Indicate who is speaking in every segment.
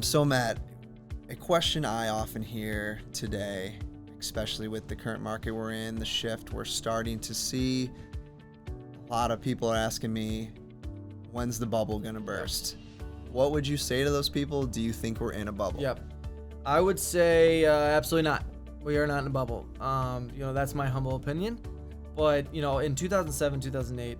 Speaker 1: So Matt, a question I often hear today, especially with the current market we're in, the shift we're starting to see, a lot of people are asking me, when's the bubble gonna burst? What would you say to those people? Do you think we're in a bubble?
Speaker 2: Yep. I would say absolutely not. We are not in a bubble. That's my humble opinion. But, in 2007, 2008,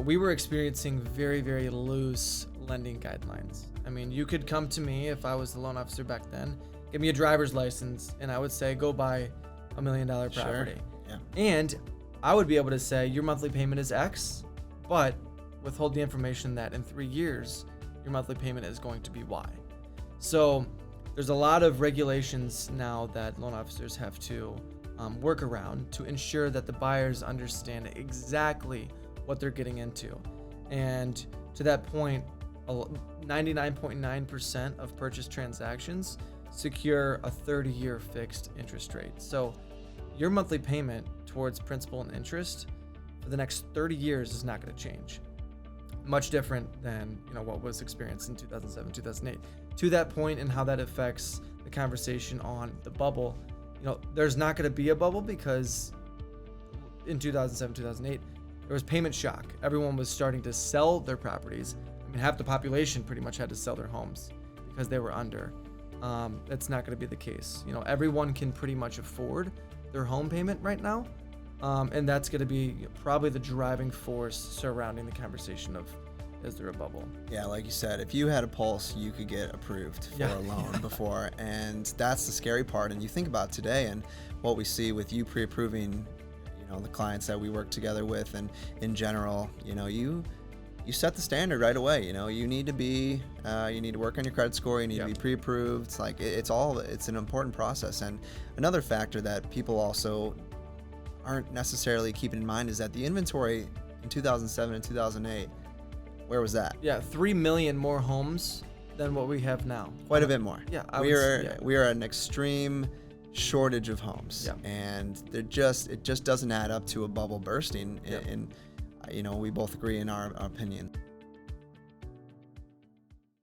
Speaker 2: we were experiencing very, very loose lending guidelines. I mean, you could come to me if I was the loan officer back then, give me a driver's license, and I would say, go buy $1 million property.
Speaker 1: Sure. Yeah.
Speaker 2: And I would be able to say, your monthly payment is X, but withhold the information that in 3 years, your monthly payment is going to be Y. So there's a lot of regulations now that loan officers have to work around to ensure that the buyers understand exactly what they're getting into. And to that point, 99.9% of purchase transactions secure a 30-year fixed interest rate. So your monthly payment towards principal and interest for the next 30 years is not going to change. Much different than what was experienced in 2007, 2008. To that point and how that affects the conversation on the bubble, there's not going to be a bubble because in 2007, 2008, there was payment shock. Everyone was starting to sell their properties. I mean, half the population pretty much had to sell their homes because they were under. That's not going to be the case. Everyone can pretty much afford their home payment right now. And that's going to be probably the driving force surrounding the conversation of, is there a bubble?
Speaker 1: Yeah, like you said, if you had a pulse, you could get approved for a loan before. And that's the scary part. And you think about today and what we see with you pre-approving, the clients that we work together with, and in general, you set the standard right away. You need to be, you need to work on your credit score. You need to be pre-approved. It's like, it's an important process. And another factor that people also aren't necessarily keeping in mind is that the inventory in 2007 and 2008, where was that?
Speaker 2: Yeah, 3 million more homes than what we have now.
Speaker 1: Quite a bit more.
Speaker 2: Yeah,
Speaker 1: we are at an extreme shortage of homes, and it just doesn't add up to a bubble bursting. And we both agree in our opinion.